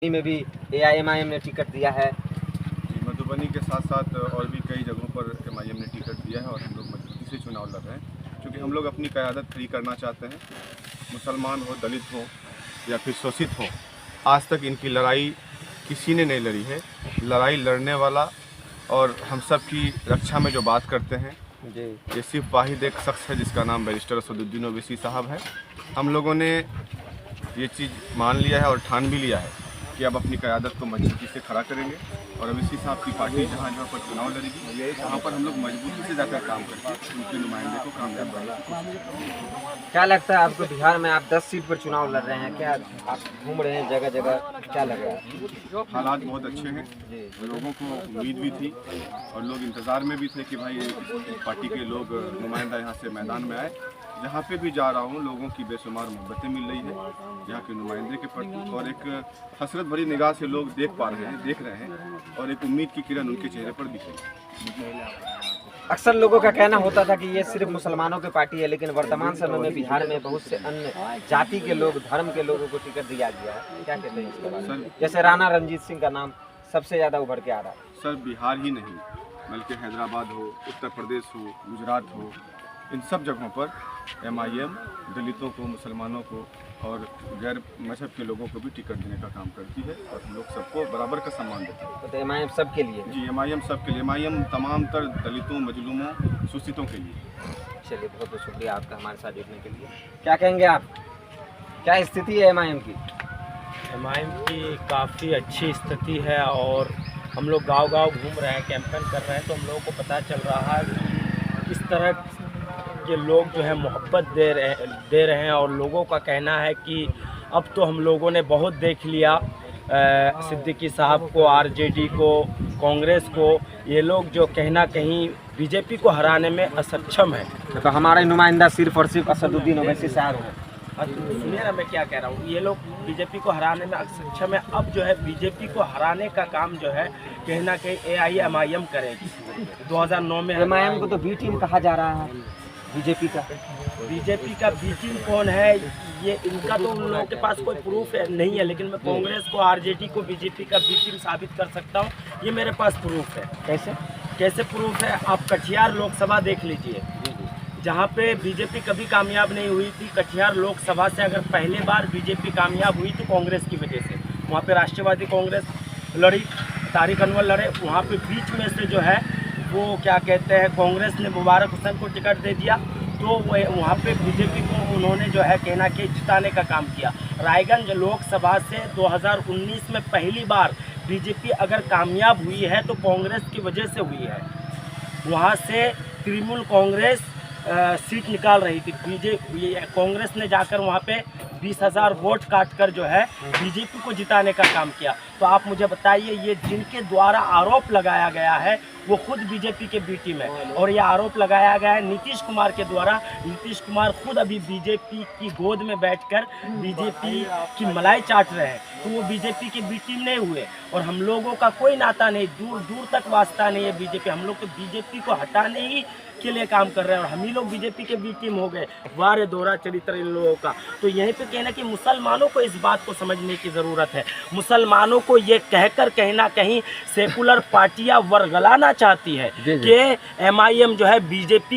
में भी एआईएमआईएम ने टिकट दिया है। जी, मधुबनी के साथ साथ और भी कई जगहों पर एमआईएम ने टिकट दिया है और हम लोग मजबूती से चुनाव लड़ रहे हैं, क्योंकि हम लोग अपनी क़यादत खड़ी करना चाहते हैं। मुसलमान हो, दलित हो या फिर शोषित हो, आज तक इनकी लड़ाई किसी ने नहीं लड़ी है। लड़ाई लड़ने वाला और हम सब की रक्षा में जो बात करते हैं जी, ये सिर्फ वाहिद एक शख्स है जिसका नाम बैरिस्टर असदुद्दीन ओवैसी साहब है। हम लोगों ने ये चीज़ मान लिया है और ठान भी लिया है कि अब अपनी क़यादत को मजबूती से खड़ा करेंगे और ओवैसी साहब की पार्टी जहाँ जहाँ पर चुनाव लड़ेगी वहाँ पर हम लोग मजबूती से जाकर काम करके उनके नुमाइंदे को कामयाब बनाएंगे। क्या लगता है आपको बिहार में आप 10 सीट पर चुनाव लड़ रहे हैं, क्या आप घूम रहे हैं जगह जगह, क्या लग रहा है? हालात बहुत अच्छे हैं, लोगों को उम्मीद भी थी और लोग इंतज़ार में भी थे कि भाई इस पार्टी के लोग नुमाइंदा यहाँ से मैदान में आए। जहाँ पे भी जा रहा हूँ लोगों की बेशुमार मोहब्बतें मिल रही है यहाँ के नुमाइंदे के प्रति और एक हसरत भरी निगाह से लोग देख रहे हैं और एक उम्मीद की किरण उनके चेहरे पर दिख रही है। अक्सर लोगों का कहना होता था कि ये सिर्फ मुसलमानों की पार्टी है, लेकिन वर्तमान समय में बिहार में बहुत से अन्य जाति के लोग, धर्म के लोगों को टिकट दिया गया है। क्या कहते हैं इसके बारे में? जैसे राणा रणजीत सिंह का नाम सबसे ज़्यादा उभर के आ रहा है। सर, बिहार ही नहीं बल्कि हैदराबाद हो, उत्तर प्रदेश हो, गुजरात हो, इन सब जगहों पर एमआईएम दलितों को, मुसलमानों को और गैर मजहब के लोगों को भी टिकट देने का काम करती है और हम लोग सबको बराबर का सम्मान देते हैं। तो एमआईएम सब के लिए? जी, एमआईएम सब के लिए, एमआईएम तमाम तर दलितों, मजलूमों, शोषितों के लिए। चलिए, बहुत बहुत शुक्रिया आपका हमारे साथ जुड़ने के लिए। क्या कहेंगे आप, क्या स्थिति है एमआईएम की? एमआईएम की काफ़ी अच्छी स्थिति है और हम लोग गांव-गांव घूम रहे हैं, कैंपेन कर रहे हैं, तो हम लोगों को पता चल रहा है कि इस तरह के लोग जो है मोहब्बत दे रहे हैं और लोगों का कहना है कि अब तो हम लोगों ने बहुत देख लिया सिद्दीकी साहब को, आरजेडी को, कांग्रेस को, ये लोग जो कहीं कहीं बीजेपी को हराने में असक्षम है। तो हमारा नुमाइंदा सिर्फ और सिर्फ असदुद्दीन ओवैसी साहब है। सुनिए ना, मैं क्या कह रहा हूँ, ये लोग बीजेपी को हराने में सक्षम है। अब जो है बीजेपी को हराने का काम जो है कहीं ना कहीं एआईएमआईएम करेगी। 2009 में एमआईएम को तो बी टीम कहा जा रहा है बीजेपी का। बीजेपी का बी टीम कौन है, ये इनका तो उन लोगों के पास कोई प्रूफ नहीं है, लेकिन मैं कांग्रेस को, आरजेडी को बीजेपी का बी टीम साबित कर सकता हूँ। ये मेरे पास प्रूफ है। कैसे प्रूफ है? आप कटिहार लोकसभा देख लीजिए, जहाँ पे बीजेपी कभी कामयाब नहीं हुई थी। कटिहार लोकसभा से अगर पहले बार बीजेपी कामयाब हुई तो कांग्रेस की वजह से, वहाँ पे राष्ट्रवादी कांग्रेस लड़ी, तारिक अनवर लड़े, वहाँ पे बीच में से जो है वो क्या कहते हैं कांग्रेस ने मुबारक हुसैन को टिकट दे दिया, तो वहाँ पे बीजेपी को उन्होंने जो है कहना कि जिताने का काम किया। रायगंज लोकसभा से 2019 में पहली बार बीजेपी अगर कामयाब हुई है तो कांग्रेस की वजह से हुई है। वहाँ से तृणमूल कांग्रेस सीट निकाल रही थी, बीजेपी कांग्रेस ने जाकर वहाँ पे 20,000 वोट काटकर जो है बीजेपी को जिताने का काम किया। तो आप मुझे बताइए, ये जिनके द्वारा आरोप लगाया गया है वो खुद बीजेपी के बी टीम है और ये आरोप लगाया गया है नीतीश कुमार के द्वारा। नीतीश कुमार खुद अभी बीजेपी की गोद में बैठकर बीजेपी की मलाई चाट रहे हैं, तो वो बीजेपी के बी टीम नहीं हुए। और हम लोगों का कोई नाता नहीं, दूर दूर तक वास्ता नहीं है बीजेपी। हम लोग तो बीजेपी को हटाने ही के लिए काम कर रहे हैं और हम ही लोग बीजेपी के बी टीम हो गए। वारे दोहरा चरित्र इन लोगों का। तो यहीं पे कहना कि मुसलमानों को इस बात को समझने की ज़रूरत है। मुसलमानों को ये कहकर कहीं ना कहीं सेकुलर पार्टियां वर्गलाना चाहती है कि एमआईएम जो है बीजेपी